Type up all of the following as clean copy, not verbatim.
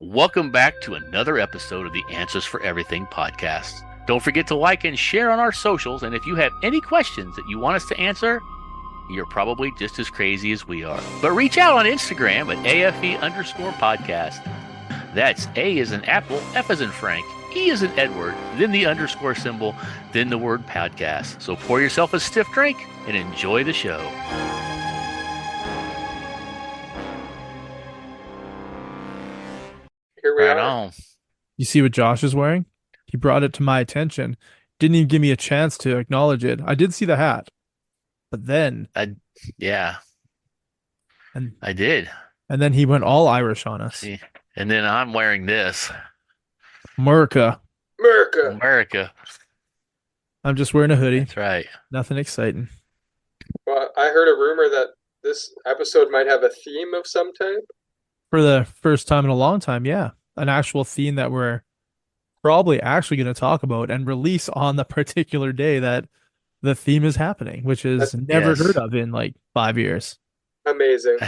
Welcome back to another episode of the Answers for Everything podcast. Don't forget to like and share on our socials, and if you have any questions that you want us to answer, you're probably just as crazy as we are. But reach out on Instagram at AFE_podcast. That's A as in Apple, F as in Frank, E as in Edward, then the underscore symbol, then the word podcast. So pour yourself a stiff drink and enjoy the show. Here we Right are. on. You see what Josh is wearing? He brought it to my attention. Didn't even give me a chance to acknowledge it. I did see the hat, but then Yeah, and I did. and then he went all Irish on us. See, and then I'm wearing this. America. America. I'm just wearing a hoodie. That's right. Nothing exciting. Well, I heard a rumor that this episode might have a theme of some type. For the first time in a long time, yeah. An actual theme that we're probably actually going to talk about and release on the particular day that the theme is happening, which is never Yes. heard of in like 5 years. Amazing.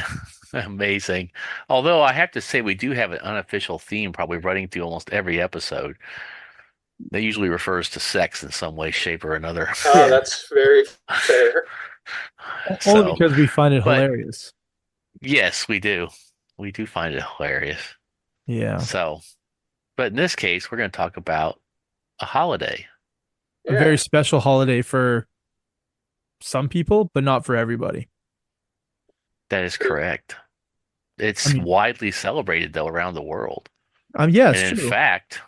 Amazing. Although I have to say, we do have an unofficial theme probably running through almost every episode. That usually refers to sex in some way, shape, or another. Oh, that's very fair. Only because we find it but- hilarious. Yes, we do. We do find it hilarious. Yeah. So, but in this case, we're going to talk about a holiday. A Yeah. very special holiday for some people, but not for everybody. That is correct. It's I mean- widely celebrated, though, around the world. Yeah, And it's in true. fact,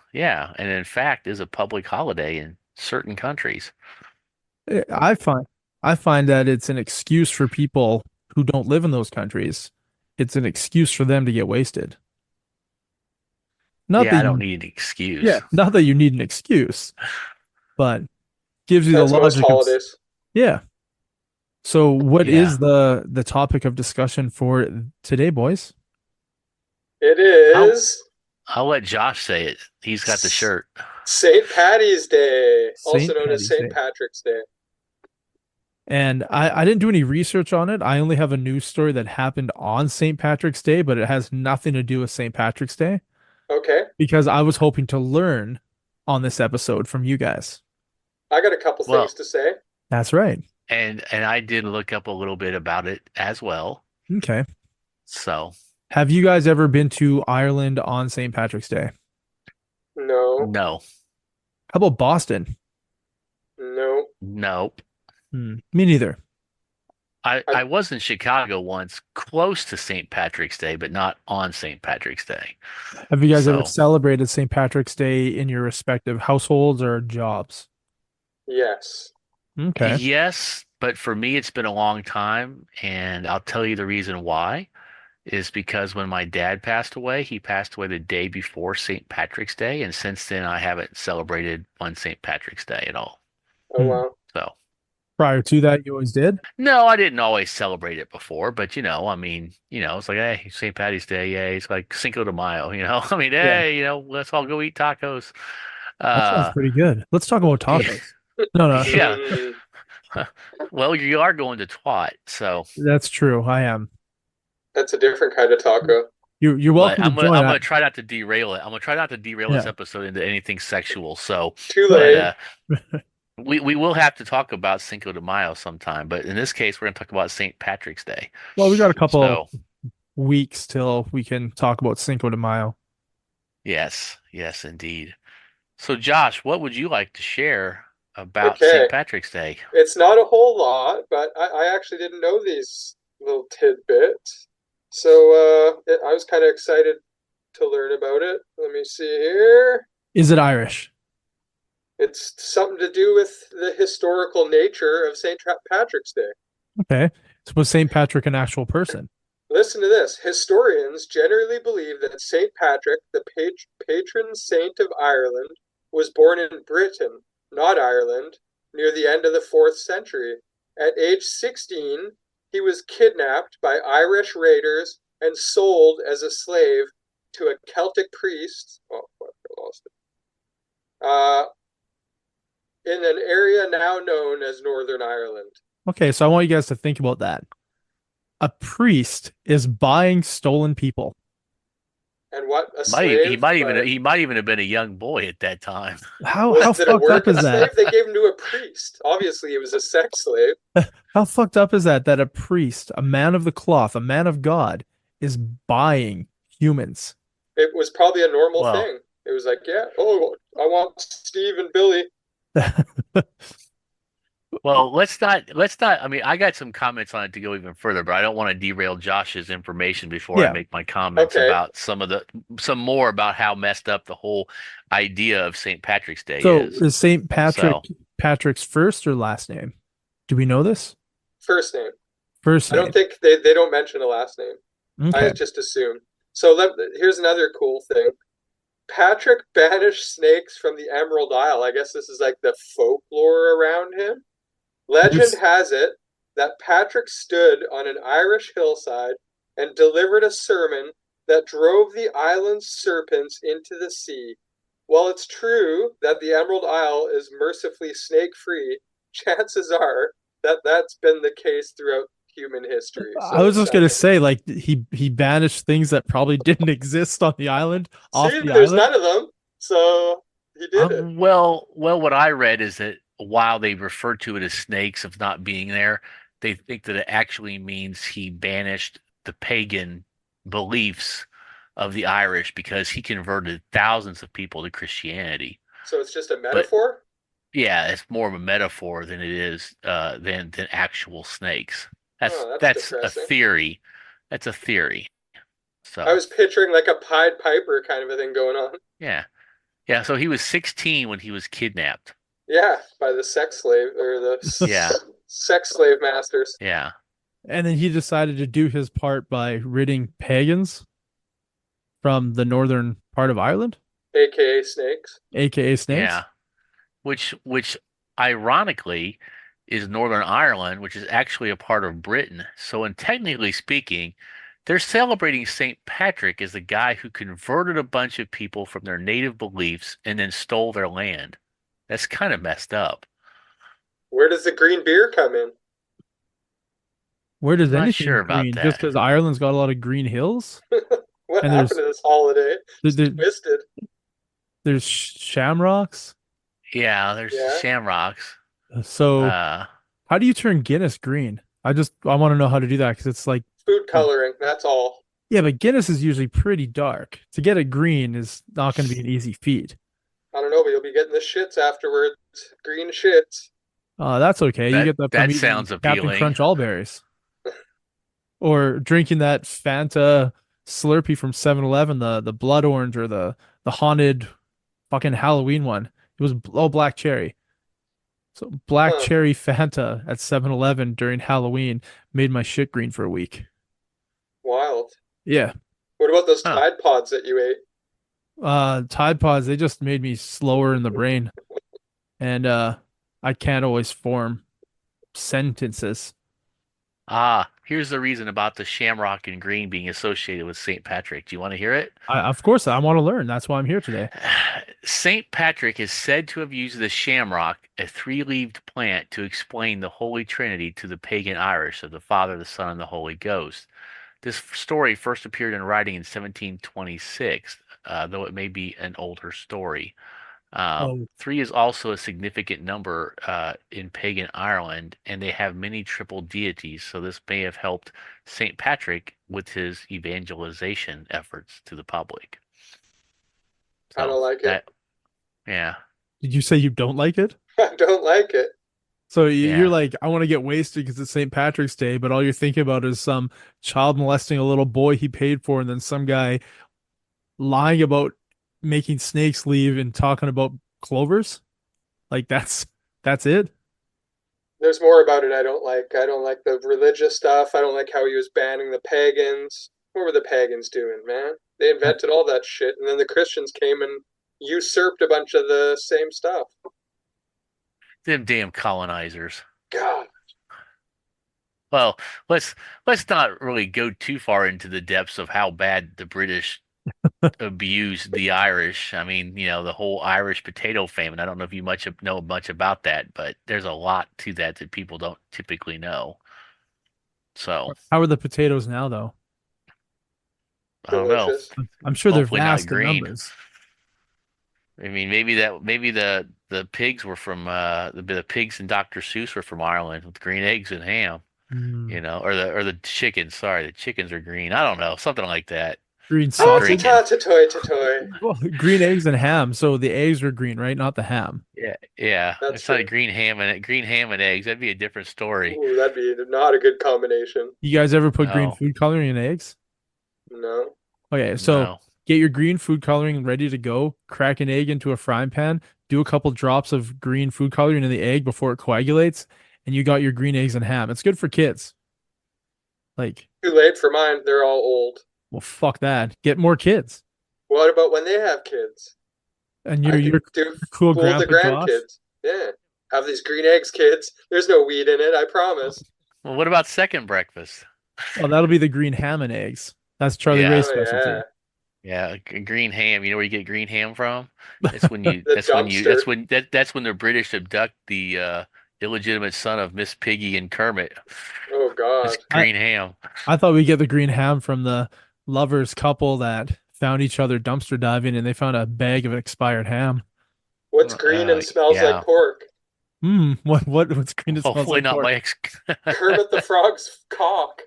is a public holiday in certain countries. I find that it's an excuse for people who don't live in those countries. It's an excuse for them to get wasted. Not Yeah, that I don't you, need an excuse. yeah, not that you need an excuse, but gives you That's the most logic of, holidays. yeah. So what Yeah. is the topic of discussion for today, boys? It is I'll let Josh say it. He's got the shirt. St. Patty's Day, also St. known as Patty's St. Day. Patrick's Day. And I didn't do any research on it. I only have a news story that happened on St. Patrick's Day, but it has nothing to do with St. Patrick's Day Okay, because I was hoping to learn on this episode from you guys. I got a couple Well- things to say. That's right. And I did look up a little bit about it as well. Okay. So, Have you guys ever been to Ireland on St. Patrick's Day? No, no. How about Boston? no. Nope. Me neither. I was in Chicago once, close to St. Patrick's Day, but not on St. Patrick's Day. Have you guys ever So- celebrated St. Patrick's Day in your respective households or jobs? Yes. Okay. Yes, but for me, it's been a long time, and I'll tell you the reason why is because when my dad passed away, he passed away the day before St. Patrick's Day, and since then, I haven't celebrated on St. Patrick's Day at all. Oh, Hmm. wow. So, Prior to that, you always did? no, I didn't always celebrate it before, but it's like, hey, St. Patty's Day, yay. It's like Cinco de Mayo, I mean, Yeah. hey, let's all go eat tacos. That sounds pretty good. Let's talk about tacos. No, Yeah. Mm, Well, you are going to twat, so that's true. I am. that's a different kind of taco. You're but welcome I'm to gonna, join. I'm gonna try not to derail it. I'm gonna try not to derail this Yeah. episode into anything sexual. So, Too but, late. we will have to talk about Cinco de Mayo sometime. But in this case, we're gonna talk about St. Patrick's Day. Well, we got a couple So, weeks till we can talk about Cinco de Mayo. yes, indeed. So, Josh, what would you like to share about Okay. St. Patrick's Day? It's not a whole lot, but I actually didn't know these little tidbits. So I was kind of excited to learn about it. Let me see here. Is it Irish? It's something to do with the historical nature of St. Patrick's Day. Okay. So was St. Patrick an actual person? Listen to this. Historians generally believe that St. Patrick, the patron saint of Ireland, was born in Britain, not Ireland, near the end of the 4th century. At age 16, he was kidnapped by Irish raiders and sold as a slave to a Celtic priest. Oh, fuck, I lost it. In an area now known as Northern Ireland. Okay, so I want you guys to think about that. A priest is buying stolen people. And what a Might he slave? might even he might even have been a young boy at that time. How Was it a fucked up working is slave? that? They gave him to a priest. Obviously, he was a sex slave. How fucked up is that that a priest, a man of the cloth, a man of God, is buying humans? It was probably a normal Well, thing. It was like, yeah, oh, I want Steve and Billy. let's not. I mean, I got some comments on it to go even further, but I don't want to derail Josh's information before I Yeah. make my comments Okay, about some more about how messed up the whole idea of St. Patrick's Day So is. is Saint Patrick So, Patrick's first or last name? Do we know this? first name. First I don't name. think they don't mention a last name. I Okay. just assume. So here's another cool thing. Patrick banished snakes from the Emerald Isle. I guess this is like the folklore around him. Legend There's has it that Patrick stood on an Irish hillside and delivered a sermon that drove the island's serpents into the sea. While it's true that the Emerald Isle is mercifully snake free, chances are that that's been the case throughout human history. I So was it just gonna sounds like. say like he banished things that probably didn't exist on the island off See, the there's island. none of them. So he did it. what I read is that while they refer to it as snakes of not being there, they think that it actually means he banished the pagan beliefs of the Irish because he converted thousands of people to Christianity. So it's just a But metaphor? yeah, it's more of a metaphor than it is than actual snakes. That's Oh, that's that's a depressing. theory. That's a theory. I So was picturing like a Pied Piper kind of a thing going on. yeah, yeah. So he was 16 when he was kidnapped. Yeah, by the sex slave or the Yeah, sex slave masters, yeah. And then he decided to do his part by ridding pagans from the northern part of Ireland, aka snakes. aka snakes. Yeah, which ironically is Northern Ireland, which is actually a part of Britain. So, in technically speaking, they're celebrating St. Patrick as the guy who converted a bunch of people from their native beliefs and then stole their land. That's kind of messed up. Where does the green beer come in? Where does I'm not anything sure about green? Just that. because Ireland's got a lot of green hills, What and happened to this holiday? It's there, twisted. there's shamrocks. Yeah, there's Yeah. shamrocks. So Uh, how do you turn Guinness green? I want to know how to do that because it's like Food coloring, that's all. yeah, but Guinness is usually pretty dark. To get it green is not going to be an easy feat. I don't know, but you'll be getting the shits afterwards. Green shits. That's okay. You that get that from that eating sounds Captain appealing. Crunch all berries or drinking that Fanta Slurpee from 7-Eleven, the blood orange or the haunted fucking Halloween one. It was all black cherry. So black Huh. cherry Fanta at 7-Eleven during Halloween made my shit green for a week. Wild. Yeah. What about those Huh. Tide Pods that you ate? Tide Pods, they just made me slower in the brain. And I can't always form sentences. Here's the reason about the shamrock and green being associated with St. Patrick. Do you want to hear it? Of course, I want to learn. That's why I'm here today. St. Patrick is said to have used the shamrock, a three-leaved plant, to explain the Holy Trinity to the pagan Irish of the Father, the Son, and the Holy Ghost. This story first appeared in writing in 1726, though it may be an older story. Oh, Three is also a significant number in pagan Ireland, and they have many triple deities, so this may have helped St. Patrick with his evangelization efforts to the public. I So don't like it. that, yeah, did you say you don't like it? I don't like it. So you're yeah. like, I want to get wasted because it's St. Patrick's Day, but all you're thinking about is some child molesting a little boy he paid for, and then some guy lying about making snakes leave and talking about clovers. Like that's it. There's more about it I don't like. I don't like the religious stuff. I don't like how he was banning the pagans. What were the pagans doing, man? They invented all that shit, and then the Christians came and usurped a bunch of the same stuff. Them damn colonizers. God, Well, let's let's not really go too far into the depths of how bad the British abused the Irish. I mean, the whole Irish potato famine. I don't know if you know much about that, but there's a lot to that that people don't typically know. So, How are the potatoes now, though? I don't know. Delicious. I'm sure they're Hopefully not vast in green. numbers. I mean, maybe the pigs were from the pigs and Dr. Seuss were from Ireland with green eggs and ham, Mm. or the chickens. Sorry, the chickens are green. I don't know, something like that. Green I'm Ah, sausage. drinking. ta ta toy ta toy. Well, green eggs and ham. So the eggs are green, right? Not the ham. Yeah, yeah. That's It's not a true. green ham and eggs. That'd be a different story. Ooh, that'd be not a good combination. You guys ever put green No, food coloring in eggs? No. Okay, so no. get your green food coloring ready to go. Crack an egg into a frying pan. Do a couple drops of green food coloring in the egg before it coagulates, and you got your green eggs and ham. It's good for kids. Like, Too late for mine. They're all old. well, fuck that. Get more kids. What about when they have kids? And I your could do cool fool the grandpa Josh. grandkids. Yeah. Have these green eggs, kids. There's no weed in it, I promise. Well, what about second breakfast? Well, that'll be the green ham and eggs. That's Charlie Yeah, Ray's Oh specialty. yeah. yeah. Green ham. You know where you get green ham from? That's when you. The That's when you. dumpster. That's when the British abduct the illegitimate son of Miss Piggy and Kermit. Oh It's God. I green ham. I thought we'd get the green ham from the lovers couple that found each other dumpster diving and they found a bag of expired ham. What's green and smells like Yeah. pork? What's green that smells Hopefully like not pork? my ex. Kermit the Frog's cock.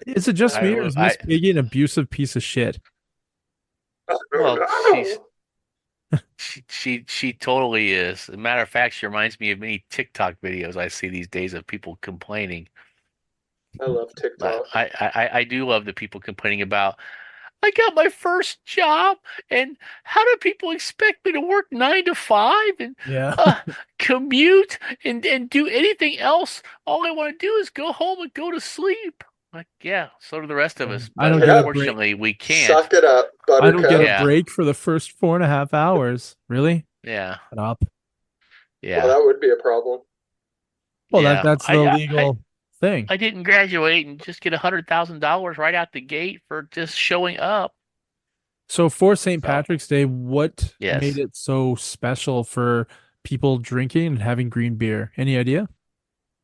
Is it just me or is Miss I Piggy an abusive piece of shit? well, Oh, she totally is. As a matter of fact, she reminds me of many TikTok videos I see these days of people complaining. no. I love I, TikTok. I do love the people complaining about, I got my first job, and how do people expect me to work 9 to 5 and Yeah. uh, commute and do anything else? All I want to do is go home and go to sleep. Like, yeah, so do the rest of us, I but don't get a Yeah. break. unfortunately, we can't. Suck it up, I don't get a Buttercup. Yeah, break for the first 4.5 hours. Really? yeah, Shut up. Well, yeah, that would be a problem. Well, yeah. that's the legal thing. I didn't graduate and just get $100,000 right out the gate for just showing up. So for St. So, Patrick's Day, what made yes. it so special for people drinking and having green beer? Any idea?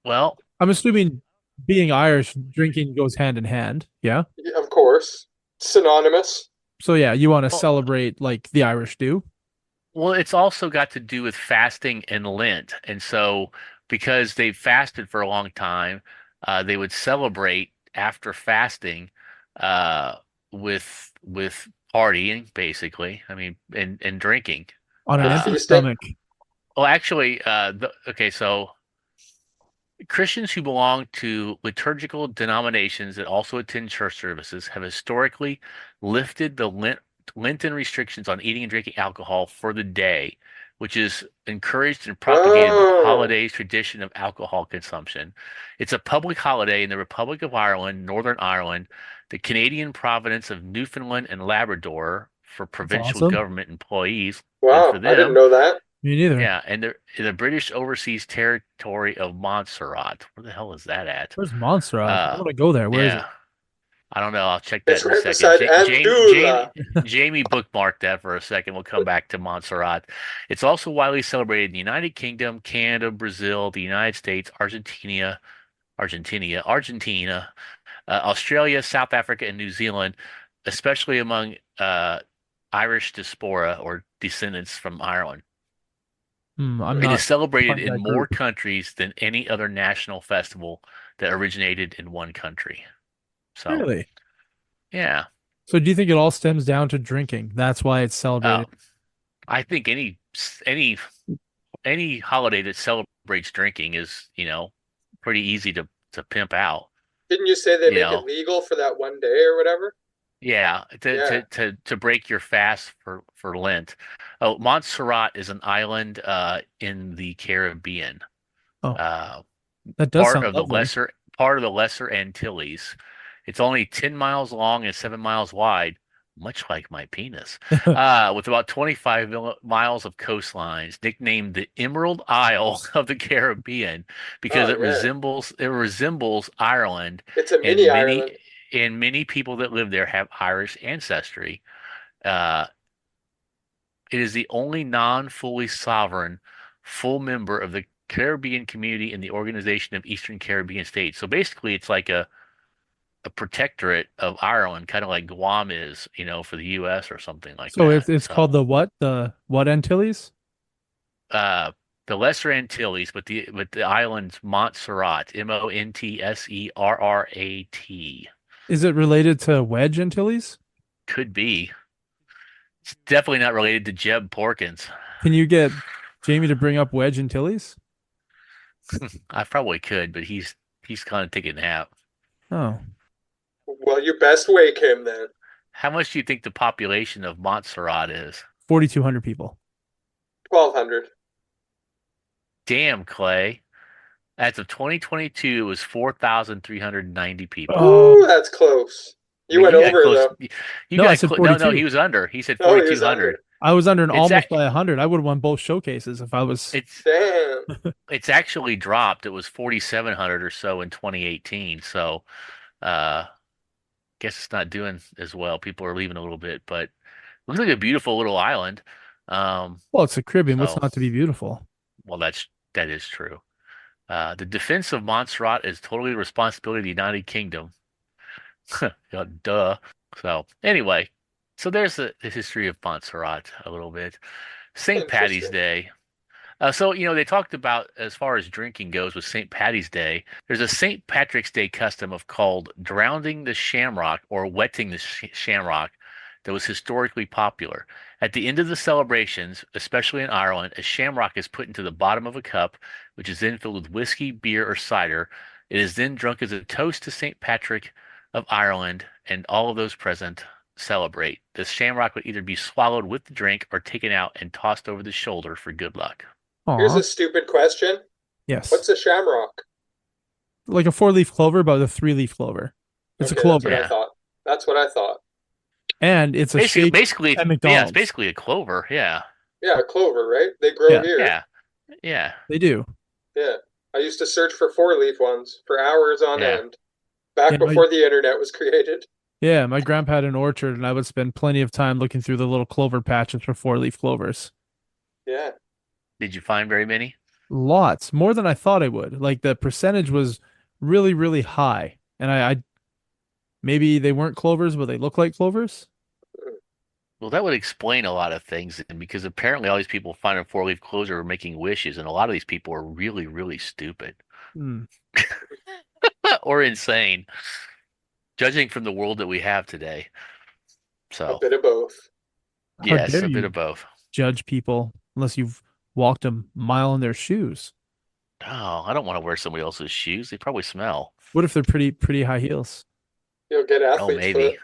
Well, I'm assuming being Irish, drinking goes hand in hand. Yeah. Yeah, of course. Synonymous. So yeah, you want to well, celebrate like the Irish do. well, it's also got to do with fasting and Lent. And so, because they fasted for a long time, they would celebrate after fasting uh, with partying, basically. I mean, and drinking. On an With empty Uh, feasting. stomach. well, actually, okay, so Christians who belong to liturgical denominations that also attend church services have historically lifted the Lenten restrictions on eating and drinking alcohol for the day, which is encouraged and propagated the Oh. holiday's tradition of alcohol consumption. It's a public holiday in the Republic of Ireland, Northern Ireland, the Canadian province of Newfoundland and Labrador for That's provincial awesome. government employees. Good for Wow. I didn't them. know that. Me neither. Yeah, and the British overseas territory of Montserrat. Where the hell is that at? Where's Montserrat? I Uh, want to go there. Where is it? yeah, I don't know. I'll check that It's in a right second. beside Andula. Jamie bookmarked that for a second. We'll come back to Montserrat. It's also widely celebrated in the United Kingdom, Canada, Brazil, the United States, Argentina, Australia, South Africa, and New Zealand, especially among Irish diaspora or descendants from Ireland. I'm It is not celebrated part of in that more group. countries than any other national festival that originated in one country. So, Really? yeah. So do you think it all stems down to drinking? That's why it's Uh, celebrated. I think any holiday that celebrates drinking is, pretty easy to pimp out. Didn't you say they You make it know, legal for that one day or whatever? yeah, Yeah. to break your fast for Lent. Oh, Montserrat is an island in the Caribbean. Oh, Uh, that does part sound of the lovely. Lesser Antilles. It's only 10 miles long and 7 miles wide, much like my penis, with about 25 miles of coastlines, nicknamed the Emerald Isle of the Caribbean because Oh yeah. it resembles Ireland, It's a mini and Ireland. many people that live there have Irish ancestry. Uh, it is the only non-fully sovereign full member of the Caribbean Community in the Organization of Eastern Caribbean States. So basically, it's like a protectorate of Ireland, kind of like Guam is, for the U.S. or something like So that. it's called So, the what? The what Antilles? uh, the Lesser Antilles, but the island's Montserrat, Montserrat. Is it related to Wedge Antilles? Could be. It's definitely not related to Jeb Porkins. Can you get Jamie to bring up Wedge Antilles? I probably could, but he's kind of taking a nap. Oh, Well, you best wake him then. How much do you think the population of Montserrat is? 4,200 people. 1,200. Damn, Clay. As of 2022, it was 4,390 people. Oh, Ooh, that's close. I You mean, went you got over close. though. You no, I got said no, no. 42. He was under. He said Oh, he was 4,200. under. I was under an It's almost ac- by 100. I would have won both showcases if I was. it's Damn. it's actually dropped. It was 4,700 or so in 2018. So, guess it's not doing as well. People are leaving a little bit, but looks like a beautiful little island. Um, Well, it's the Caribbean. What's so not to be beautiful? well, that is true. The defense of Montserrat is totally the responsibility of the United Kingdom. Yeah, duh. So anyway, so there's the history of Montserrat a little bit. St. Patty's Interesting. Day. So, they talked about as far as drinking goes with St. Patty's Day, there's a St. Patrick's Day custom of called drowning the shamrock or wetting the shamrock that was historically popular. At the end of the celebrations, especially in Ireland, a shamrock is put into the bottom of a cup, which is then filled with whiskey, beer, or cider. It is then drunk as a toast to St. Patrick of Ireland, and all of those present celebrate. The shamrock would either be swallowed with the drink or taken out and tossed over the shoulder for good luck. Here's Aw, a stupid question. yes. What's a shamrock? Like a 4-leaf clover, but a 3-leaf clover. It's a Okay, that's what clover. I Yeah. thought. That's what I thought. And it's a Basically, shake basically, at yeah, it's McDonald's. basically a clover. Yeah, Yeah, clover, right? They grow Yeah, here. yeah, yeah, they do. Yeah. I used to search for four-leaf ones for hours on yeah. end, back Yeah, my before the internet was created. yeah, my grandpa had an orchard, and I would spend plenty of time looking through the little clover patches for 4-leaf clovers. Yeah. Did you find very many? Lots, more than I thought I would. Like the percentage was really, really high, and I maybe they weren't clovers, but they look like clovers. Well, that would explain a lot of things, and because apparently all these people finding four-leaf clover are making wishes, and a lot of these people are really, really stupid Hmm. or insane, judging from the world that we have today. A So, bit of both. How yes, dare a bit you of both. judge people unless you've walked a mile in their shoes? Oh, I don't want to wear somebody else's shoes. They probably smell. What if they're pretty high heels? You'll get Oh, athlete's foot.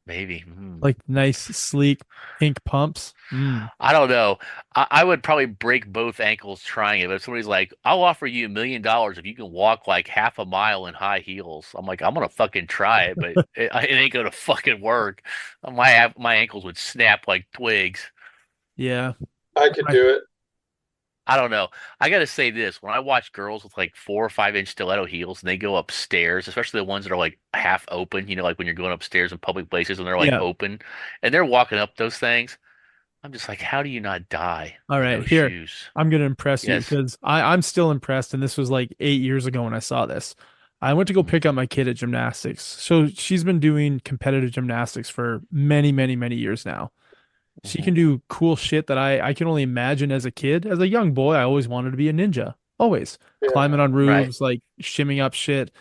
maybe. Hmm. Like nice, sleek, pink pumps. I don't know. I would probably break both ankles trying it. But if somebody's like, I'll offer you $1 million if you can walk like half a mile in high heels, I'm like, I'm gonna fucking try it, but it ain't gonna fucking work. My ankles would snap like twigs. Yeah. I could I- do it. I don't know. I gotta say this: when I watch girls with like 4 or 5 inch stiletto heels and they go upstairs, especially the ones that are like half open, like when you're going upstairs in public places and they're like Yeah. open and they're walking up those things, I'm just like, how do you not die All in right, those here. shoes? I'm gonna impress you Yes. because I'm still impressed, and this was like 8 years ago when I saw this. I went to go pick up my kid at gymnastics. So she's been doing competitive gymnastics for many, many, many years now. She Mhm. can do cool shit that I can only imagine as a kid. As a young boy, I always wanted to be a ninja. Always. Yeah. Climbing on Right. roofs, like shimming up shit.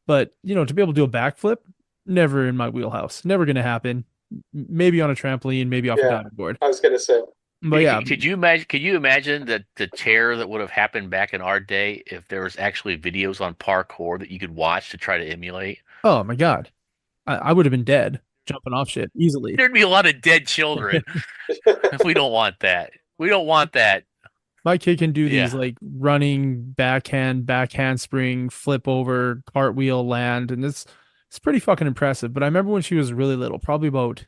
But, to be able to do a backflip, never in my wheelhouse. Never gonna happen. Maybe on a trampoline, maybe off a Yeah. diving board. I was gonna say. But yeah, Could you imagine? Could you imagine that the terror that would have happened back in our day if there was actually videos on parkour that you could watch to try to emulate? oh my God. I would have been dead jumping off shit easily. There'd be a lot of dead children. We don't want that. We don't want that. My kid can do these Yeah. like running backhand spring, flip over, cartwheel land, and it's pretty fucking impressive. But I remember when she was really little, probably about,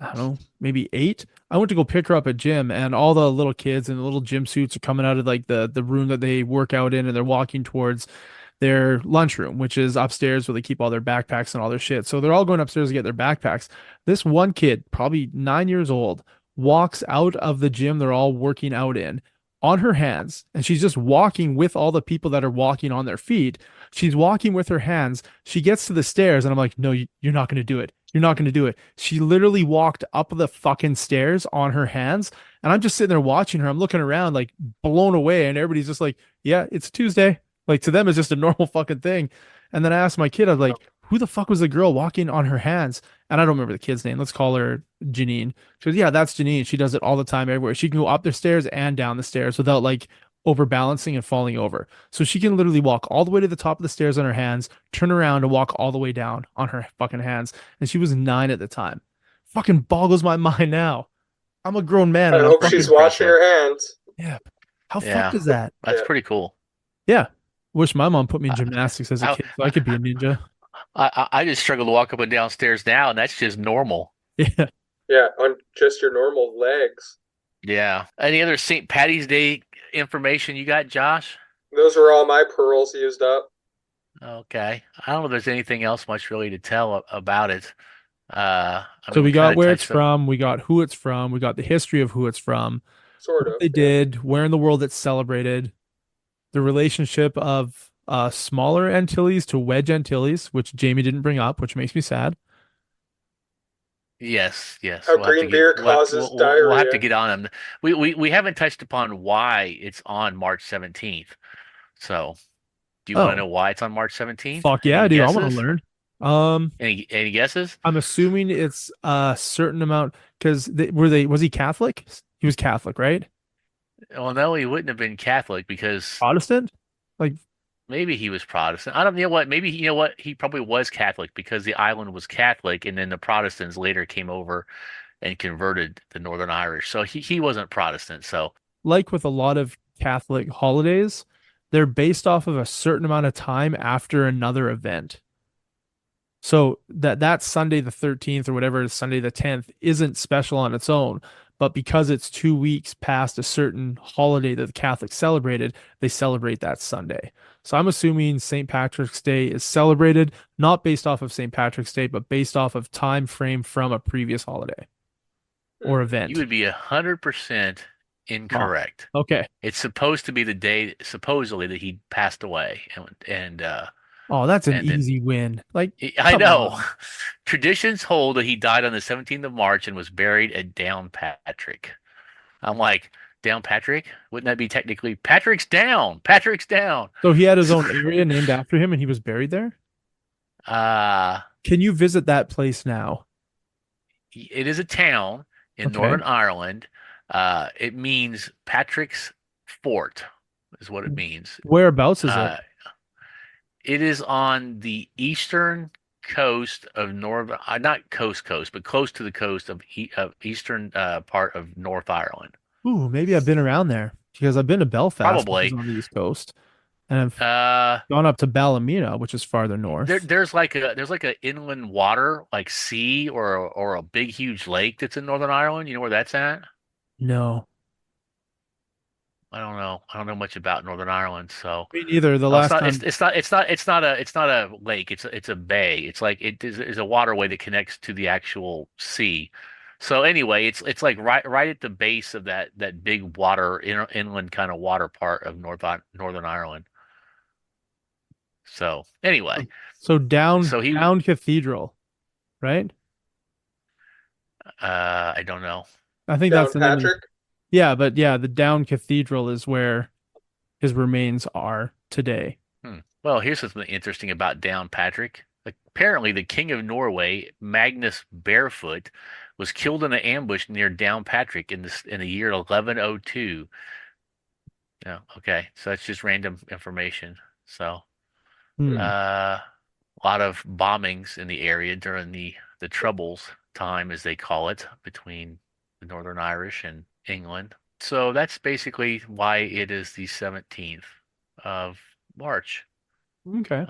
I don't know, maybe 8. I went to go pick her up at gym, and all the little kids in the little gym suits are coming out of like the room that they work out in, and they're walking towards their lunchroom, which is upstairs where they keep all their backpacks and all their shit. So they're all going upstairs to get their backpacks. This one kid, probably 9 years old, walks out of the gym they're all working out in on her hands, and she's just walking with all the people that are walking on their feet. She's walking with her hands. She gets to the stairs, and I'm like, no, you're not going to do it. You're not going to do it. She literally walked up the fucking stairs on her hands, and I'm just sitting there watching her. I'm looking around like blown away, and everybody's just like, yeah, it's Tuesday. Like to them, it's just a normal fucking thing. And then I asked my kid, I was like, who the fuck was the girl walking on her hands? And I don't remember the kid's name. Let's call her Janine. She goes, yeah, that's Janine. She does it all the time everywhere. She can go up the stairs and down the stairs without like overbalancing and falling over. So she can literally walk all the way to the top of the stairs on her hands, turn around and walk all the way down on her fucking hands. And she was 9 at the time. Fucking boggles my mind now. I'm a grown man. I And I'm hope fucking, she's washing her hands. yeah. How Yeah. fucked is that? That's Yeah. pretty cool. Yeah. Wish my mom put me in gymnastics as a I- kid so I could be a ninja. I just struggle to walk up and down stairs now, and that's just normal. Yeah. Yeah, on just your normal legs. Yeah. Any other St. Patty's Day information you got, Josh? Those were all my pearls used up. Okay. I don't know if there's anything else much really to tell about it. I So mean, we got kinda where it's touched from, we got who it's from, we got the history of who it's from, Sort what of. they yeah. did, where in the world it's celebrated, the relationship of smaller Antilles to Wedge Antilles, which Jamie didn't bring up, which makes me sad. Yes, yes. How We'll have to green beer causes we'll have to diarrhea. get on them. We haven't touched upon why it's on March 17th. So, do you want to know Oh, why it's on March 17th? fuck yeah, Any dude. I want to guesses? learn. Any guesses? I'm assuming it's a certain amount because was he Catholic? He was Catholic, right? Well, no, he wouldn't have been Catholic because Protestant? Like, maybe he was Protestant. I don't know what. Maybe you know what he probably was Catholic because the island was Catholic, and then the Protestants later came over and converted the Northern Irish. So he wasn't Protestant. So like with a lot of Catholic holidays, they're based off of a certain amount of time after another event. So that Sunday the 13th or whatever is Sunday the 10th isn't special on its own, but because it's 2 weeks past a certain holiday that the Catholics celebrated, they celebrate that Sunday. So I'm assuming St. Patrick's Day is celebrated not based off of St. Patrick's Day, but based off of time frame from a previous holiday or you event. would be 100% incorrect. Okay. It's supposed to be the day supposedly that he passed away, and Oh, that's an and then easy win. Like, I come know. on. Traditions hold that he died on the 17th of March and was buried at Downpatrick. I'm like, Downpatrick? Wouldn't that be technically Patrick's Down? Patrick's Down. So he had his own area named after him and he was buried there? Uh, Can you visit that place now? it is a town in Okay. Northern Ireland. It means Patrick's Fort is what it means. Whereabouts is it? Uh, it is on the eastern coast of North, not coast, but close to the coast of eastern part of North Ireland. Ooh, maybe I've been around there because I've been to Belfast, which is Probably. on the East Coast, and I've Uh, gone up to Ballymena, which is farther north. there's like a inland water, like sea or a big huge lake that's in Northern Ireland. You know where that's at? No, I don't know. I don't know much about Northern Ireland, so me neither. The oh, it's last not. time, It's not a lake. It's a bay. It's like it is a waterway that connects to the actual sea. So anyway, it's like right at the base of that big water inland kind of water part of Northern Ireland. So anyway, so down so he down Cathedral, right? I don't know. I think that's the name. Downpatrick. Yeah, but yeah, the Down Cathedral is where his remains are today. Well, here's something interesting about Downpatrick. Apparently, the King of Norway, Magnus Barefoot, was killed in an ambush near Downpatrick in the year 1102. Yeah, okay, so that's just random information. So, Hmm. a lot of bombings in the area during the Troubles time, as they call it, between the Northern Irish and England. So that's basically why it is the 17th of March. Okay.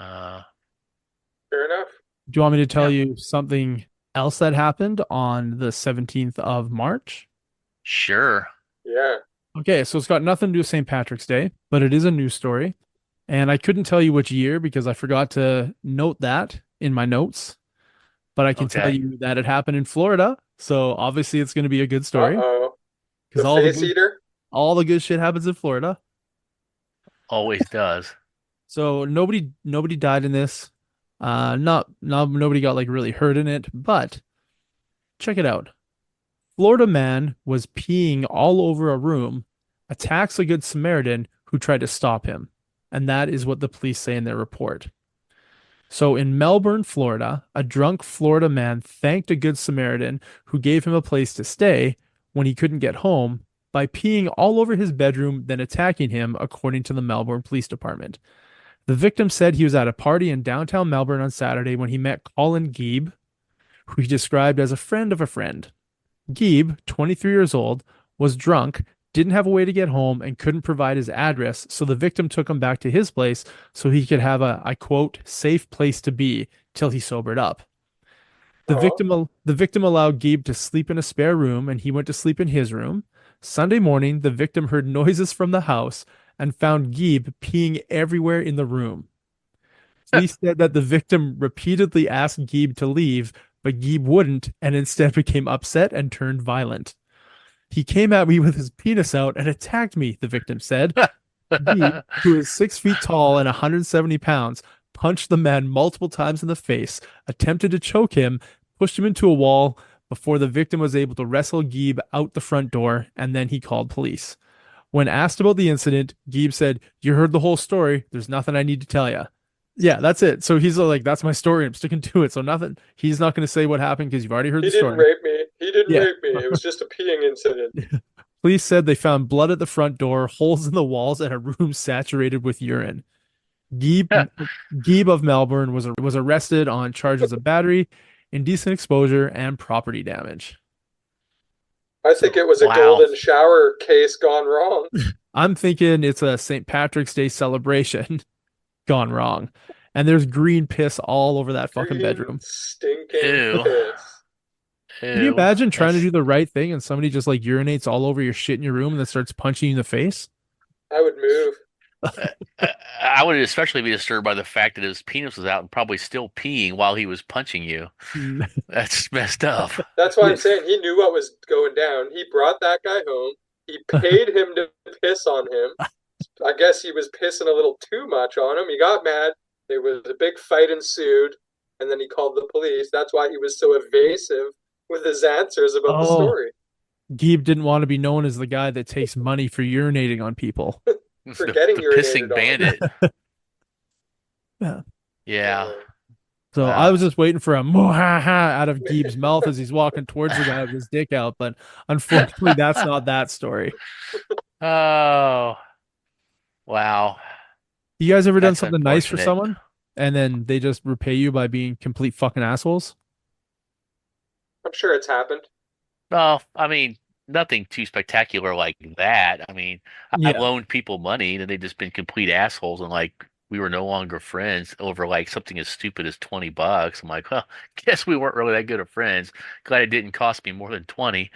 Fair enough. Do you want me to tell Yeah. you something else that happened on the 17th of March? Sure. Yeah. Okay, so it's got nothing to do with St. Patrick's Day, but it is a news story. And I couldn't tell you which year because I forgot to note that in my notes. But I can tell Okay. you that it happened in Florida. So obviously it's going to be a good story Uh-oh. because The face eater? all the good shit happens in Florida. Always does. So nobody died in this. Not nobody got like really hurt in it, but check it out. Florida man was peeing all over a room, attacks a good Samaritan who tried to stop him. And that is what the police say in their report. So in Melbourne, Florida, a drunk Florida man thanked a good Samaritan who gave him a place to stay when he couldn't get home by peeing all over his bedroom, then attacking him, according to the Melbourne Police Department. The victim said he was at a party in downtown Melbourne on Saturday when he met Colin Geeb, who he described as a friend of a friend. Geeb, 23 years old, was drunk, didn't have a way to get home, and couldn't provide his address, so the victim took him back to his place so he could have a, I quote, safe place to be till he sobered up. Oh, The victim allowed Geeb to sleep in a spare room, and he went to sleep in his room. Sunday morning, the victim heard noises from the house and found Geeb peeing everywhere in the room. Police said that the victim repeatedly asked Geeb to leave, but Geeb wouldn't and instead became upset and turned violent. He came at me with his penis out and attacked me, the victim said. Geeb, who is 6 feet tall and 170 pounds, punched the man multiple times in the face, attempted to choke him, pushed him into a wall before the victim was able to wrestle Geeb out the front door, and then he called police. When asked about the incident, Geeb said, "You heard the whole story. There's nothing I need to tell you." Yeah, that's it. So he's like, "That's my story. I'm sticking to it." So nothing. He's not going to say what happened because you've already heard he the didn't story. rape me. He didn't Yeah. rape me. It was just a peeing incident. Police said they found blood at the front door, holes in the walls, and a room saturated with urine. Geeb, Geeb of Melbourne was arrested on charges of battery, indecent exposure, and property damage. I So think it was a Wow. golden shower case gone wrong. I'm thinking it's a St. Patrick's Day celebration gone wrong. And there's green piss all over that fucking Green, bedroom. stinking Ew. piss. Can you Ew. imagine trying to That's do the right thing and somebody just like urinates all over your shit in your room and then starts punching you in the face? I would move. I would especially be disturbed by the fact that his penis was out and probably still peeing while he was punching you. That's messed up. That's why I'm saying he knew what was going down. He brought that guy home. He paid him to piss on him. I guess he was pissing a little too much on him. He got mad. There was a big fight ensued, and then he called the police. That's why he was so evasive with his answers about the Oh, story. Geeb didn't want to be known as the guy that takes money for urinating on people. For The, getting the urinated pissing on. bandit. Yeah. Yeah. So I Wow. was just waiting for a "Mwahaha" out of Geeb's mouth as he's walking towards the guy with his dick out, but unfortunately, that's not that story. Oh, wow. You guys ever done That's something nice for unfortunate. someone and then they just repay you by being complete fucking assholes? I'm sure it's happened. Well, I mean, nothing too spectacular like that. I mean, I've Yeah. loaned people money and they've just been complete assholes and like we were no longer friends over like something as stupid as $20. I'm like, well, guess we weren't really that good of friends. Glad it didn't cost me more than 20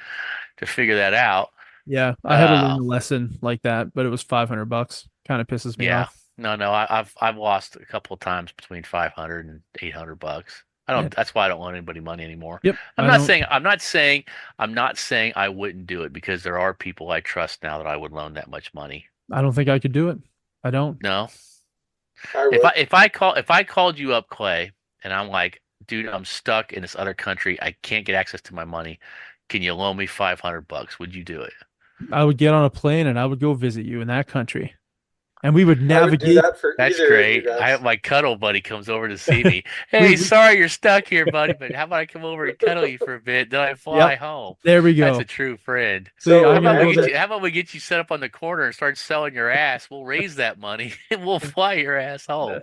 to figure that out. Yeah. I had to learn Uh, a lesson like that, but it was $500. Kind of pisses me yeah. off. No, I've lost a couple of times between 500 and 800 bucks. I Yeah. don't, that's why I don't loan anybody money anymore. Yep. I'm not saying, I'm not saying I wouldn't do it because there are people I trust now that I would loan that much money. I don't think I could do it. I don't. No. I would. If I called you up, Clay, and I'm like, dude, I'm stuck in this other country. I can't get access to my money. Can you loan me 500 bucks? Would you do it? I would get on a plane and I would go visit you in that country. And we would I would do navigate. that for That's either of you great. I guys. my cuddle buddy comes over to see me. We, Hey, we, sorry you're stuck here, buddy, but how about I come over and cuddle you for a bit, then I yep. fly home. There we That's go. a true friend. See, So I'm gonna go there. How about we get you set up on the corner and start selling your ass? We'll raise that money and we'll fly your ass home.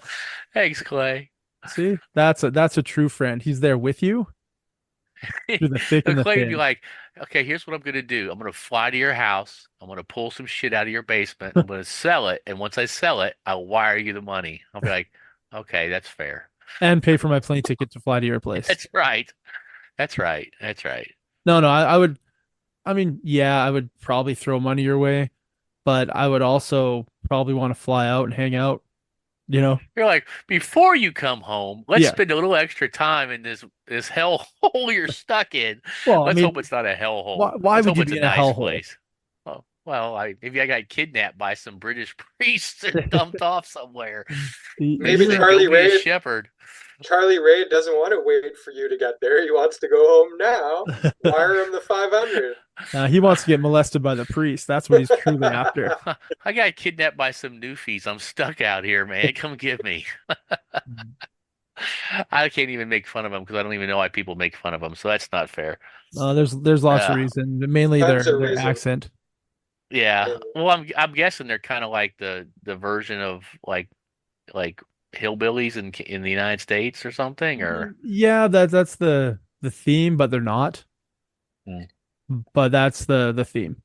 Thanks, Clay. See, that's a true friend. He's there with you through the thick So and the Clay would be thin. like, okay, here's what I'm gonna do. I'm gonna fly to your house. I'm gonna pull some shit out of your basement. I'm gonna sell it, and once I sell it, I'll wire you the money. I'll be like, okay, that's fair. And pay for my plane ticket to fly to your place. That's right. That's right. That's right. No, I would. I mean, yeah, I would probably throw money your way, but I would also probably want to fly out and hang out. You know? You're like, before you come home, let's Yeah. spend a little extra time in this hell hole you're stuck in. Well, I Let's mean, hope it's not a hell why hole. why Let's would hope you it's be a in a nice hellhole? place. Well, Maybe I got kidnapped by some British priests and dumped off somewhere. They Maybe said, Charlie "Go be a Ray shepherd." Charlie Ray doesn't want to wait for you to get there. He wants to go home now. Wire him the 500. He wants to get molested by the priest. That's what he's truly after. I got kidnapped by some newfies. I'm stuck out here, man. Come get me. I can't even make fun of them because I don't even know why people make fun of them. So that's not fair. There's lots of Uh, reason, mainly Tons of their reason. accent. yeah. Maybe. Well, I'm guessing they're kind of like the version of like hillbillies in the United States or something, or Yeah, that's the theme, but they're not. Hmm. But that's the theme.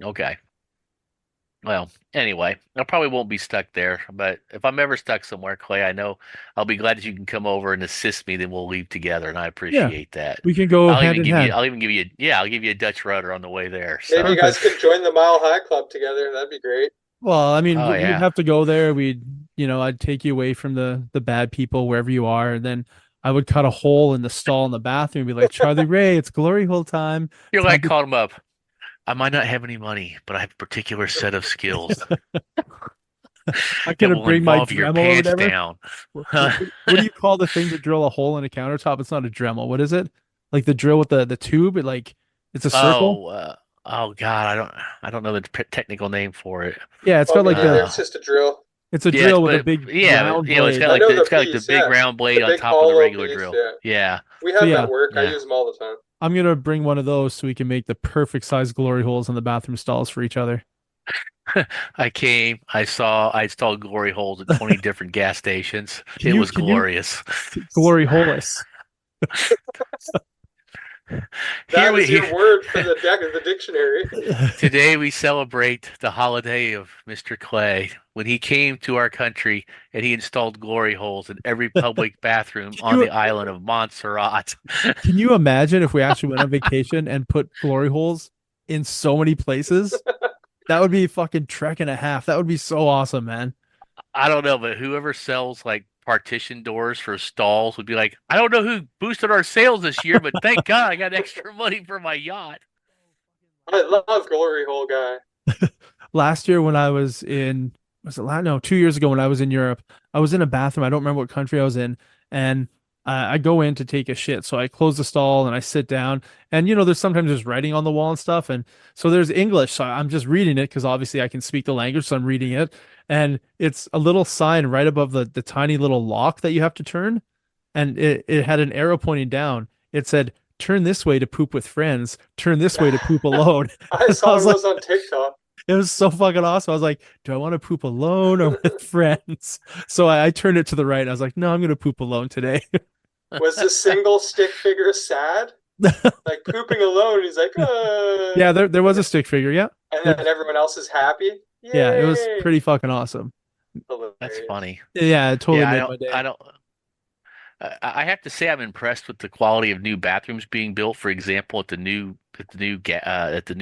Okay. Well, anyway, I probably won't be stuck there, but if I'm ever stuck somewhere, Clay, I know I'll be glad that you can come over and assist me. Then we'll leave together, and I Yeah, appreciate that. we can go hand in hand. I'll even give you, yeah, I'll give you a Dutch rudder on the way there. Maybe So, you guys Perfect. can join the Mile High Club together. That'd be great. Well, I mean, oh we'd yeah, have to go there. I'd take you away from the bad people wherever you are, and then I would cut a hole in the stall in the bathroom and be like, Charlie Ray, it's glory hole time. you're Time like to called him up. I might not have any money, but I have a particular set of skills I'm that gonna will bring my involve your Dremel or pants whatever. down. What do you call the thing to drill a hole in a countertop? It's not a Dremel. What is it? Like the drill with the tube? It's a circle. Oh, oh God, I don't know the technical name for it. Yeah, it's Well, got me like neither. the It's just a drill. it's a Yeah, drill with a but big yeah, round you know, blade. I know the it's got like the piece, big yeah. round blade The on big top of the hollow regular piece, drill. yeah. Yeah, We So have them yeah, at work. I yeah. use them all the time. I'm gonna bring one of those so we can make the perfect size glory holes in the bathroom stalls for each other. I installed glory holes at 20 different gas stations. Can It you was can you glorious. glory holeless? Here That is we your word for the deck of the dictionary. Today we celebrate the holiday of Mr. Clay when he came to our country and he installed glory holes in every public bathroom Can on you the island of Montserrat. can you imagine if we actually went on vacation and put glory holes in so many places? That would be fucking trek and a half. That would be so awesome, man. I don't know, but whoever sells like partition doors for stalls would be like, I don't know who boosted our sales this year, but thank God I got extra money for my yacht. I love Glory Hole Guy. Last year when I was in was it last no 2 years ago when I was in Europe, I was in a bathroom. I don't remember what country I was in, and I go in to take a shit. So I close the stall and I sit down, and there's sometimes there's writing on the wall and stuff, and so there's English. So I'm just reading it because obviously I can speak the language, so I'm reading it, and it's a little sign right above the tiny little lock that you have to turn, and it had an arrow pointing down. It said, "Turn this way to poop with friends. Turn this way to poop alone." I And I saw was one like, of those on TikTok. it was so fucking awesome. I was like, do I want to poop alone or with friends? So I turned it to the right. I was like, no, I'm gonna poop alone today. Was the single stick figure sad? Like pooping alone, he's like, Yeah, there was a stick figure. Yeah, and then everyone else is happy. yeah, it was Yay! pretty fucking awesome. That's Hilarious. funny. Yeah, it totally Yeah, made my day. I don't. I have to say I'm impressed with the quality of new bathrooms being built. For example, at the new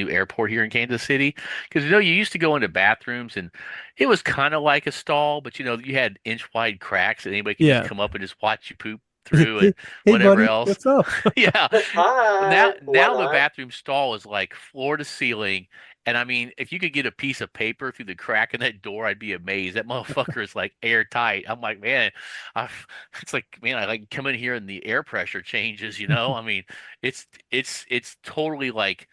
airport here in Kansas City, because you used to go into bathrooms and it was kind of like a stall, but you had inch wide cracks and anybody could just Yeah. come up and just watch you poop through Hey, and hey, whatever buddy, else. what's up? Yeah. Hi. Now One the eye. bathroom stall is like floor to ceiling. And I mean, if you could get a piece of paper through the crack in that door, I'd be amazed. That motherfucker is like airtight. I'm like, man, I, it's like, man, I like come in here and the air pressure changes. I mean, it's totally like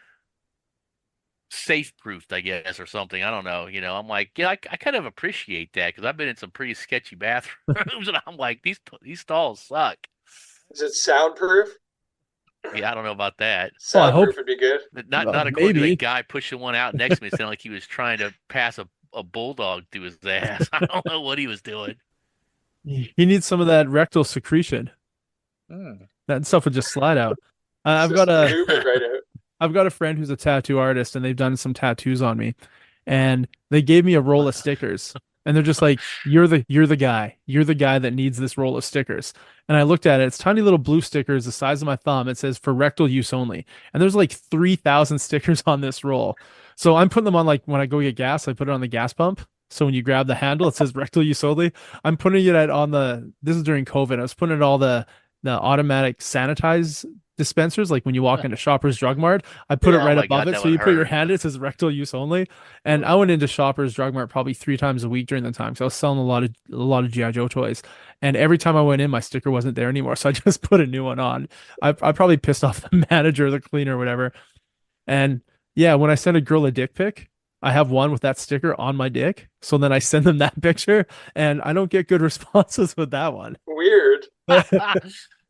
safe proofed, I guess, or something. I don't know. I'm like, yeah, I kind of appreciate that because I've been in some pretty sketchy bathrooms, and I'm like, these stalls suck. Is it soundproof? Yeah, I don't know about that. Oh, I hope Soundproof would be good. Not according to maybe that guy pushing one out next to me. It sounded like he was trying to pass a bulldog through his ass. I don't know what he was doing. he needs some of that rectal secretion. Hmm. That stuff would just slide out. It's I've just got a lube it right out. I've got a friend who's a tattoo artist, and they've done some tattoos on me, and they gave me a roll of stickers, and they're just like, you're the guy. You're the guy that needs this roll of stickers." And I looked at it. It's tiny little blue stickers the size of my thumb. It says for rectal use only. And there's like 3,000 stickers on this roll. So I'm putting them on, like, when I go get gas, I put it on the gas pump. So when you grab the handle, it says rectal use only. I'm putting it this is during COVID. I was putting it all the automatic sanitize dispensers, like when you walk into Shoppers Drug Mart. I put it Yeah. Oh right my above God, it, that so would you put your hurt. hand. It says rectal use only. And I went into Shoppers Drug Mart probably 3 times a week during the time, so I was selling a lot of GI Joe toys. And every time I went in, my sticker wasn't there anymore, so I just put a new one on. I probably pissed off the manager, the cleaner, whatever. And yeah, when I send a girl a dick pic, I have one with that sticker on my dick. So then I send them that picture, and I don't get good responses with that one. Weird. But but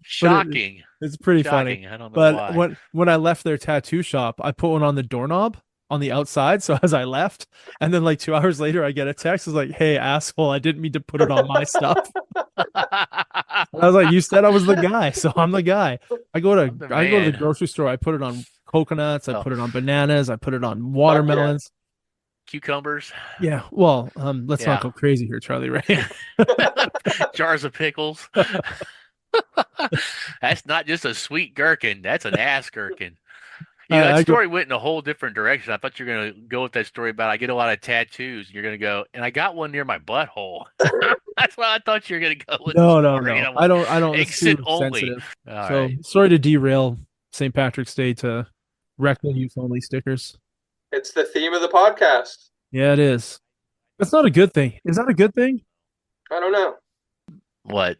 Shocking. it's pretty funny. Shocking. I don't know But why. when I left their tattoo shop, I put one on the doorknob on the outside. So as I left, and then like 2 hours later, I get a text. It's like, "Hey, asshole, I didn't mean to put it on my stuff." And I was like, "You said I was the guy, so I'm the guy." I go to I'm the I go to the man. grocery store. I put it on coconuts. I Oh, put it on bananas. I put it on Fuck yeah. watermelons. cucumbers. Yeah. Well, let's not Yeah. go crazy here, Charlie Ray. Jars of pickles. That's not just a sweet gherkin. That's an ass gherkin. You know, that I go. story went in a whole different direction. I thought you were going to go with that story about I get a lot of tattoos. And you're going to go, and I got one near my butthole. That's what I thought you were going to go with the No, no, story. And no. I'm I like, don't. I don't. It's exit too only. sensitive. All So right. sorry to derail St. Patrick's Day to rectal use only stickers. It's the theme of the podcast. Yeah, it is. That's not a good thing. Is that a good thing? I don't know. What?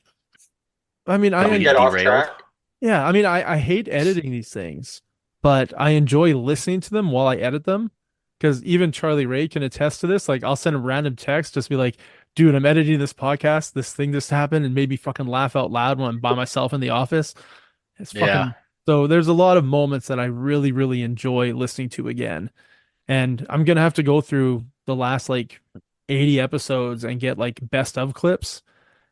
I mean, That Don't we get get off derailed? track. yeah, I mean, I hate editing these things, but I enjoy listening to them while I edit them. Because even Charlie Ray can attest to this. Like, I'll send him random text, just be like, dude, I'm editing this podcast. This thing just happened, and made me fucking laugh out loud when I'm by myself in the office. It's Yeah. fucking. So there's a lot of moments that I really, really enjoy listening to again. And I'm gonna have to go through the last like 80 episodes and get like best of clips.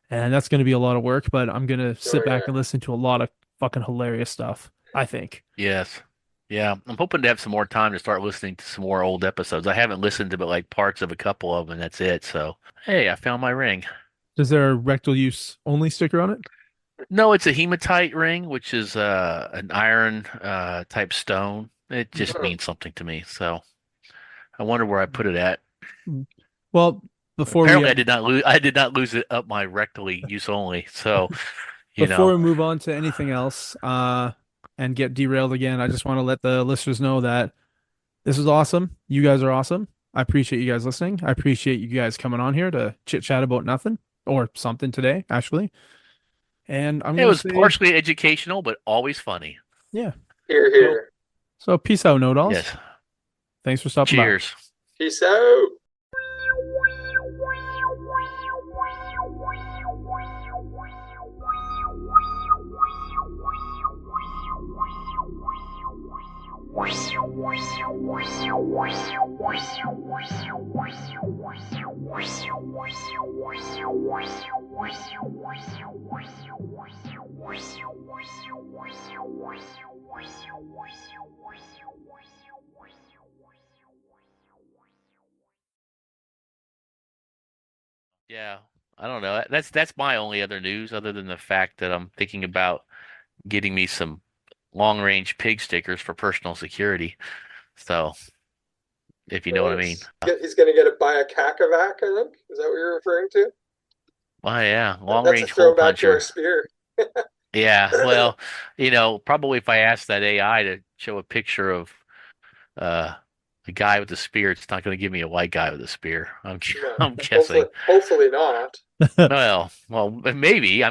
And that's gonna be a lot of work, but I'm gonna Oh sit back yeah. and listen to a lot of fucking hilarious stuff, I think. Yes. Yeah. I'm hoping to have some more time to start listening to some more old episodes. I haven't listened to but like parts of a couple of them, and that's it. So, hey, I found my ring. Is there a rectal use only sticker on it? No, it's a hematite ring, which is an iron type stone. It just Hmm. means something to me. So I wonder where I put it at. Well, before we Apparently, I did not lose. I did not lose it up my rectally use only. So, you before know, we move on to anything else, and get derailed again, I just want to let the listeners know that this is awesome. You guys are awesome. I appreciate you guys listening. I appreciate you guys coming on here to chit chat about nothing or something today, actually. And I'm it gonna was say, partially educational, but always funny. yeah. Here, So, here. so peace out, no dolls. Yes. Thanks for stopping by. Cheers. Peace out. Yeah. I don't know. That's my only other news, other than the fact that I'm thinking about getting me some long range pig stickers for personal security. So, if you know what I mean. Nice. He's gonna get it by a cackavac, I think. Is that what you're referring to? Oh yeah, long That's a range hole throwback to our puncher. spear. Yeah, well, probably if I ask that AI to show a picture of uh a guy with a spear, it's not going to give me a white guy with a spear. No, I'm hopefully, guessing. hopefully not. Well, maybe.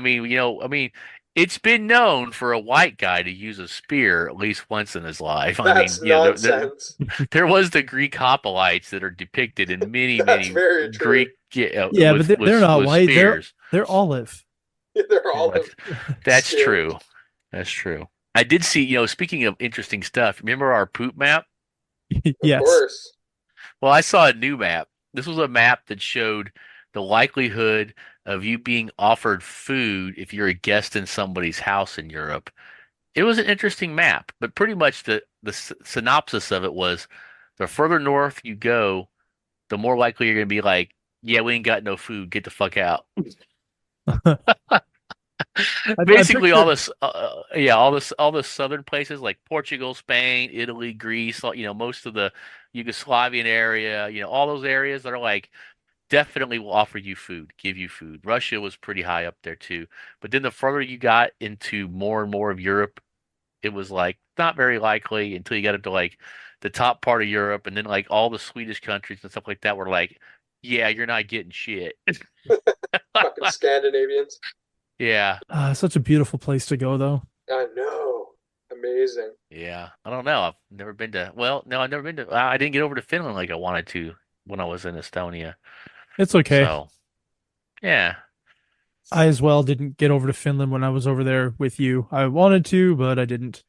It's been known for a white guy to use a spear at least once in his life. I mean, That's nonsense. there was the Greek hoplites that are depicted in many, That's many very true. Greek Yeah, but they're not with white. spears. They're olive. They're all That's, that's skinned. true. That's true. I did see, speaking of interesting stuff, remember our poop map? Of Yes. course. Well, I saw a new map. This was a map that showed the likelihood of you being offered food if you're a guest in somebody's house in Europe. It was an interesting map, but pretty much the synopsis of it was the further north you go, the more likely you're going to be like, yeah, we ain't got no food. Get the fuck out. I Basically, all picture this, yeah, all the southern places like Portugal, Spain, Italy, Greece, most of the Yugoslavian area, all those areas that are like definitely will offer you food, give you food. Russia was pretty high up there too. But then the further you got into more and more of Europe, it was like not very likely until you got up to like the top part of Europe, and then like all the Swedish countries and stuff like that were like, yeah, you're not getting shit. Fucking Scandinavians. Yeah. Such a beautiful place to go, though. I know. Amazing. Yeah. I don't know. I've never been to, well, no, I've never been to, I didn't get over to Finland like I wanted to when I was in Estonia. It's okay. So, yeah. I as well didn't get over to Finland when I was over there with you. I wanted to, but I didn't.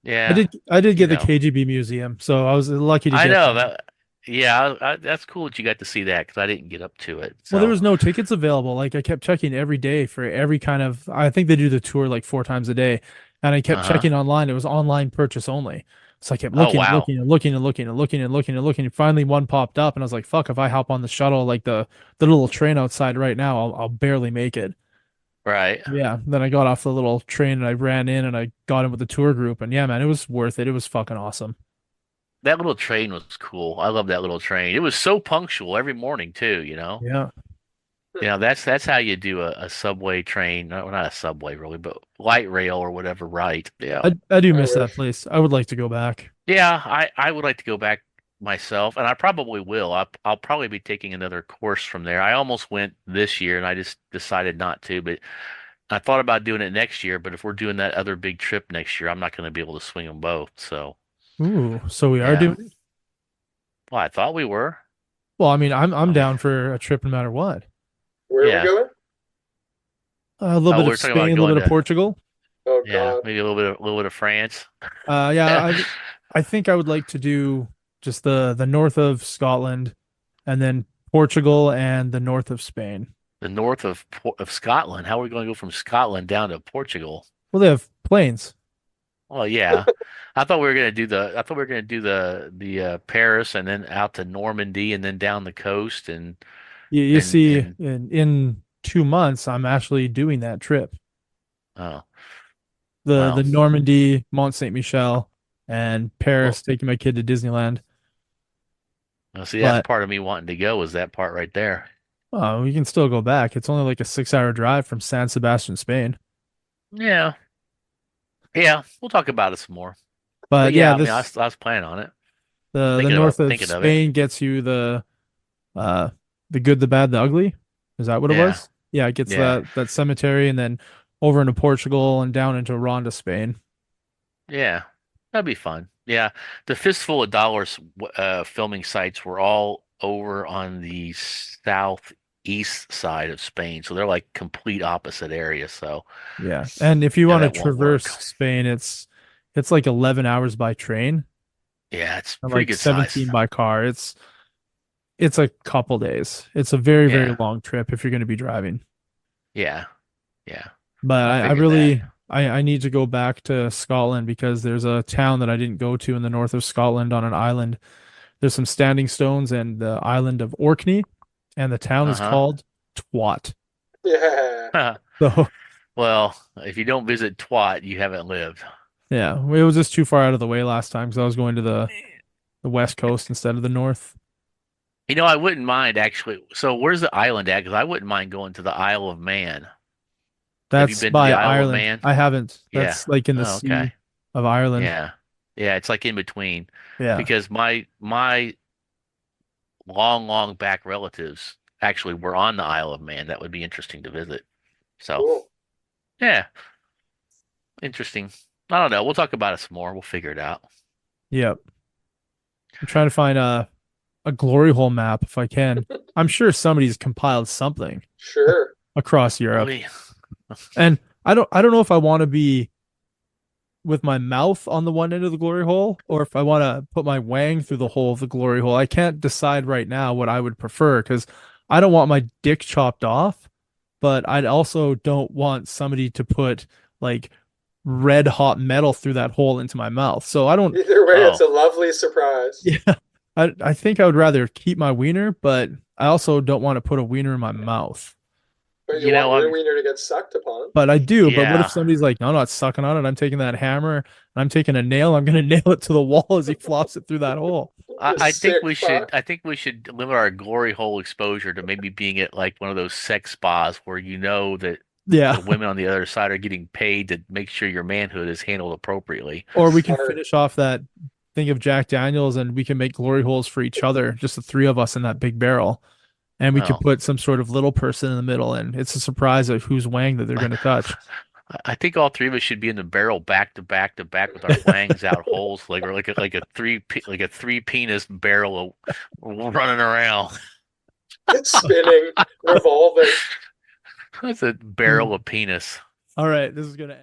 Yeah. I did You get the know, KGB museum, so I was lucky to I get know that. that. Yeah, that's cool that you got to see that because I didn't get up to it. Well, there So, was no tickets available. Like I kept checking every day for every kind of. I think they do the tour like 4 times a day, and I kept uh-huh. checking online. It was online purchase only. So I kept Oh, looking and wow. looking and looking and looking and looking and looking and looking. And finally, one popped up, and I was like, "Fuck! If I hop on the shuttle, like the little train outside right now, I'll barely make it." Right. Yeah. Then I got off the little train and I ran in and I got in with the tour group, and yeah, man, it was worth it. It was fucking awesome. That little train was cool. I love that little train. It was so punctual every morning too, you know? Yeah. You know, that's how you do a subway train. No, not a subway really, but light rail or whatever, right? Yeah. I do I miss that wish. place. I would like to go back. Yeah, I would like to go back myself, and I probably will. I'll probably be taking another course from there. I almost went this year, and I just decided not to, but I thought about doing it next year, but if we're doing that other big trip next year, I'm not going to be able to swing them both. So, Ooh, so we are yeah. doing it. Well, I thought we were. Well, I mean, I'm I mean, down for a trip no matter what. Where are we yeah. going? A little Oh, bit we of were talking about Spain, a little going bit of to, Portugal. Oh yeah, God. maybe a little bit of France. Yeah, I think I would like to do just the north of Scotland and then Portugal and the north of Spain. The north of Scotland. How are we going to go from Scotland down to Portugal? Well, they have planes. Well, yeah. I thought we were going to do the Paris and then out to Normandy and then down the coast You and see, and in 2 months, I'm actually doing that trip. oh, The well, Normandy, Mont Saint Michel, and well, Paris, taking my kid to Disneyland. see that's But part of me wanting to go is that part right there. we can still go back. It's only like a 6 hour drive from San Sebastian, Spain. Yeah. Yeah, we'll talk about it some more. But But yeah, yeah, I mean, this I was planning on it, the north of thinking of it. Spain gets you uh the good, the bad, the ugly. Is that what it Yeah, was? Yeah, it gets yeah, that cemetery and then over into Portugal and down into Ronda, Spain. yeah. That'd be fun. Yeah, the Fistful of Dollars filming sites were all over on the southeast side of Spain, so they're like complete opposite areas. So Yeah. And if you yeah, want to that won't traverse work. Spain, it's like 11 hours by train Yeah, it's and pretty like good size. 17 by car. It's a couple days. It's a very, very Yeah, long trip if you're going to be driving. yeah, yeah. But I I figured that. really I need to go back to Scotland because there's a town that I didn't go to in the north of Scotland on an island. There's some standing stones and the island of Orkney, and the town is Uh-huh. called Twat. Yeah. So Well, if you don't visit Twat, you haven't lived. yeah, it was just too far out of the way last time because I was going to the west coast instead of the north. You know, I wouldn't mind actually. So where's the island at? Because I wouldn't mind going to the Isle of Man. Have you That's been to the by Isle of Ireland. Man? I haven't. Yeah. That's like in the Oh, sea okay. of Ireland. Yeah. Yeah, it's like in between Yeah. because my long, long back relatives actually were on the Isle of Man. That would be interesting to visit. So, Cool. yeah, interesting. I don't know. We'll talk about it some more. We'll figure it out. Yep. I'm trying to find a glory hole map if I can. I'm sure somebody's compiled something Sure. across Let Europe. me. And I don't know if I want to be with my mouth on the one end of the glory hole or if I want to put my wang through the hole of the glory hole. I can't decide right now what I would prefer because I don't want my dick chopped off, but I also don't want somebody to put like red hot metal through that hole into my mouth. So I don't, Either way, it's Oh, a lovely surprise. yeah, I think I would rather keep my wiener, but I also don't want to put a wiener in my mouth. But you You want know, your I'm wiener to get sucked upon. But I do. But what if yeah. somebody's like, no, I'm not sucking on it. I'm taking that hammer and I'm taking a nail. I'm going to nail it to the wall as he flops it through that hole. You I think sick we should. fuck. I think we should limit our glory hole exposure to maybe being at like one of those sex spas where you know that Yeah. the women on the other side are getting paid to make sure your manhood is handled appropriately. Or we can Smart. finish off that thing of Jack Daniels and we can make glory holes for each other, just the three of us in that big barrel. And we could Oh, put some sort of little person in the middle, and it's a surprise of whose wang that they're going to touch. I think all three of us should be in the barrel back to back to back with our wangs out holes like or like a three penis barrel running around. It's spinning, revolving. That's a barrel of penis. All right, this is going to